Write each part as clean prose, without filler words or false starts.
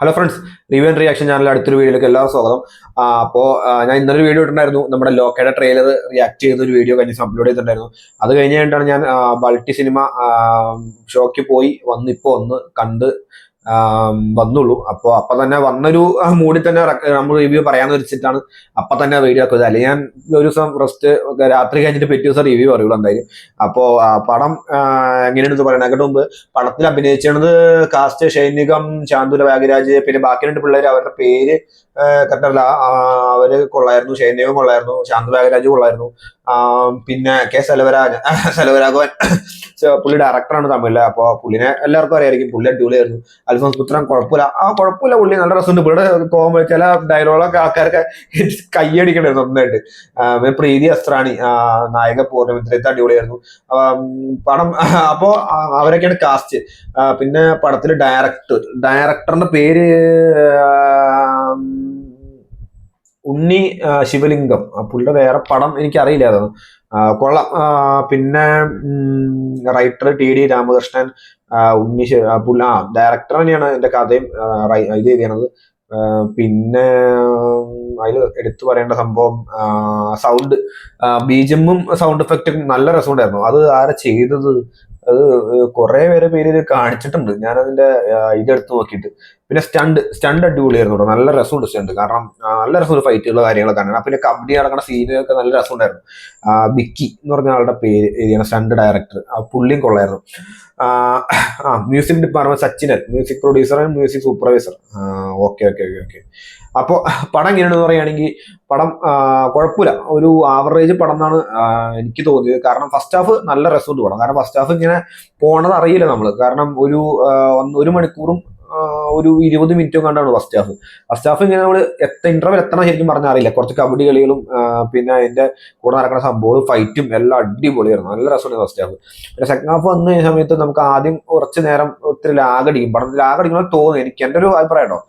Hello friends, review and reaction ചാനലിലെ അടുത്തൊരു വീഡിയോയിലേക്ക് എല്ലാവർക്കും സ്വാഗതം. അപ്പോൾ ഞാൻ ഇന്നൊരു വീഡിയോ ഇട്ടിട്ടുണ്ടായിരുന്നു. നമ്മുടെ ലോക്കയുടെ ട്രെയിലർ റിയാക്ട് ചെയ്യുന്ന ഒരു വീഡിയോ കഴിഞ്ഞ് അപ്ലോഡ് ചെയ്തിട്ടുണ്ടായിരുന്നു. അത് കഴിഞ്ഞിട്ടാണ് ഞാൻ ബൾട്ടി സിനിമ ഷോയ്ക്ക് പോയി വന്നിപ്പോൾ ഒന്ന് കണ്ട് വന്നുള്ളൂ. അപ്പൊ തന്നെ വന്നൊരു മൂഡിൽ തന്നെ നമ്മൾ റിവ്യൂ പറയാന്ന് വെച്ചിട്ടാണ് അപ്പൊ തന്നെ വീഡിയോ ആക്കുന്നത്. അല്ലെങ്കിൽ ഞാൻ ഒരു ദിവസം റെസ്റ്റ് രാത്രി കഴിഞ്ഞിട്ട് പിറ്റേ ദിവസം റിവ്യൂ പറയുള്ളൂ എന്തായാലും. അപ്പോ പടം എങ്ങനെയാണെന്ന് പറയുന്നതിന് മുമ്പ് പടത്തിൽ അഭിനയിച്ചത് കാസ്റ്റ് ഷൈനികം, ശാന്തുല വാഗരാജ്, പിന്നെ ബാക്കി രണ്ട് പിള്ളേർ അവരുടെ പേര് കറക്റ്റല്ല. അവര് കൊള്ളായിരുന്നു. ഷൈനികം കൊള്ളായിരുന്നു, ശാന്തു വാഗരാജ് കൊള്ളായിരുന്നു. പിന്നെ കെ സെലവരാഘവൻ പുള്ളി ഡയറക്ടറാണ് തമിഴില്. അപ്പൊ പുള്ളിനെ എല്ലാവർക്കും അറിയായിരിക്കും. പുള്ളി അടിപൊളിയായിരുന്നു. അൽഫോൻസ് പുത്രൻ കുഴപ്പമില്ല, പുള്ളി നല്ല രസമുണ്ട്. ഇവിടെ കോമഡി ചില ഡയലോഗൊക്കെ ആൾക്കാർക്ക് കയ്യടിക്കണ്ടായിരുന്നു നന്നായിട്ട്. പ്രീതി അസ്ത്രാണി നായക പൂർണ്ണമിത്രത്തെ അടിപൊളിയായിരുന്നു പടം. അപ്പോ അവരൊക്കെയാണ് കാസ്റ്റ്. പിന്നെ പടത്തില് ഡയറക്ടറിന്റെ പേര് ഉണ്ണി ശിവലിംഗം. പുള്ളിയുടെ വേറെ പടം എനിക്കറിയില്ല അതൊന്നും. കൊള്ളാം. പിന്നെ റൈറ്റർ ടി രാമകൃഷ്ണൻ. ഉണ്ണി ഡയറക്ടർ തന്നെയാണ് എന്റെ കഥയും ഇത് ചെയ്യണത്. പിന്നെ അതിൽ എടുത്തു പറയേണ്ട സംഭവം സൗണ്ട്, ബീജമും സൗണ്ട് എഫക്റ്റും നല്ല രസമുണ്ടായിരുന്നു. അത് ആരാ ചെയ്തത്? അത് കുറെ പേര് ഇത് കാണിച്ചിട്ടുണ്ട്. ഞാൻ അതിന്റെ ഇതെടുത്ത് നോക്കിയിട്ട്. പിന്നെ സ്റ്റണ്ട് അടിപൊളിയായിരുന്നു കേട്ടോ. നല്ല രസമുണ്ട് സ്റ്റണ്ട്. കാരണം നല്ല രസമുണ്ട് ഫൈറ്റുള്ള കാര്യങ്ങളൊക്കെ കാണാൻ. പിന്നെ കബഡി നടക്കുന്ന സീനൊക്കെ നല്ല രസമുണ്ടായിരുന്നു. ബിക്കി എന്ന് പറഞ്ഞ ആളുടെ പേര് എഴുതിയാണ് സ്റ്റണ്ട് ഡയറക്ടർ. പുള്ളിയും കൊള്ളായിരുന്നു. മ്യൂസിക് ഡിപ്പാർട്ട്മെന്റ് സച്ചിനൻ, music producer and music supervisor. Okay okay okay okay. അപ്പോൾ പടം എങ്ങനെയാണെന്ന് പറയുകയാണെങ്കിൽ പടം കുഴപ്പമില്ല, ഒരു ആവറേജ് പടം എന്നാണ് എനിക്ക് തോന്നിയത്. കാരണം ഫസ്റ്റ് ഹാഫ് നല്ല രസമുണ്ട് പടം. കാരണം ഫസ്റ്റ് ഹാഫ് ഇങ്ങനെ പോണത് അറിയില്ല നമ്മൾ. കാരണം ഒരു മണിക്കൂറും ഒരു 20 മിനിറ്റും കണ്ടാണ് ഫസ്റ്റ് ഹാഫ് ഇങ്ങനെ നമ്മൾ ഇന്റർവെൽ എത്തണം ശരിക്കും പറഞ്ഞാൽ അറിയില്ല. കുറച്ച് കബഡി കളികളും പിന്നെ അതിന്റെ കൂടെ നടക്കുന്ന സംഭവവും ഫൈറ്റും എല്ലാം അടിപൊളിയായിരുന്നു. നല്ല രസമുണ്ട് ഫസ്റ്റ് ഹാഫ്. പിന്നെ സെക്കൻഡ് ഹാഫ് വന്ന സമയത്ത് നമുക്ക് ആദ്യം കുറച്ച് നേരം ഒത്തിരി ലാഗടിക്കും. പടം ലാഗടിക്കണമെന്ന് തോന്നി എനിക്ക്, എൻ്റെ ഒരു അഭിപ്രായം കേട്ടോ.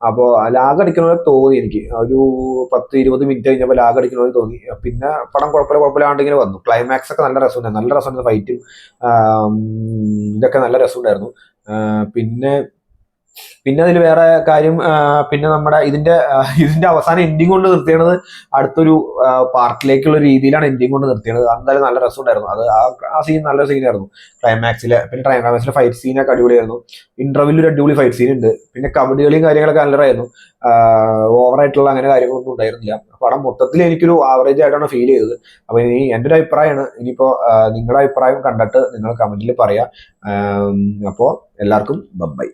അപ്പോൾ ലാഗടിക്കണമെന്ന് തോന്നി എനിക്ക്. ഒരു 10-20 മിനിറ്റ് കഴിഞ്ഞപ്പോൾ ലാഗടിക്കണമെന്ന് തോന്നി. പിന്നെ പടം കുഴപ്പമില്ലാണ്ടിങ്ങനെ വന്നു. ക്ലൈമാക്സ് ഒക്കെ നല്ല രസമുണ്ട് ഫൈറ്റും ഇതൊക്കെ നല്ല രസമുണ്ടായിരുന്നു. പിന്നെ പിന്നെ അതിൽ വേറെ കാര്യം, പിന്നെ നമ്മുടെ ഇതിന്റെ അവസാനം എൻഡിങ് കൊണ്ട് നിർത്തിയത് അടുത്തൊരു പാർട്ടിലേക്കുള്ള രീതിയിലാണ് എൻഡിങ് കൊണ്ട് നിർത്തിയത്. എന്തായാലും നല്ല രസമുണ്ടായിരുന്നു. അത് ആ സീൻ നല്ല സീനായിരുന്നു ക്ലൈമാക്സിലെ. പിന്നെ ക്ലൈമാക്സിലെ ഫൈറ്റ് സീനൊക്കെ അടിപൊളിയായിരുന്നു. ഇന്റർവ്യൂവിൽ ഒരു അടിപൊളി ഫൈറ്റ് സീൻ ഉണ്ട്. പിന്നെ കബഡി കളിയും കാര്യങ്ങളൊക്കെ നല്ലതായിരുന്നു. ഓവറായിട്ടുള്ള അങ്ങനെ കാര്യങ്ങളൊന്നും ഉണ്ടായിരുന്നില്ല. പടം മൊത്തത്തിൽ എനിക്കൊരു ആവറേജ് ആയിട്ടാണ് ഫീൽ ചെയ്തത്. അപ്പൊ ഇനി എൻ്റെ ഒരു അഭിപ്രായമാണ്. ഇനിയിപ്പോ നിങ്ങളുടെ അഭിപ്രായം കണ്ടിട്ട് നിങ്ങൾ കമന്റിൽ പറയാം. അപ്പോൾ എല്ലാവർക്കും ബൈ.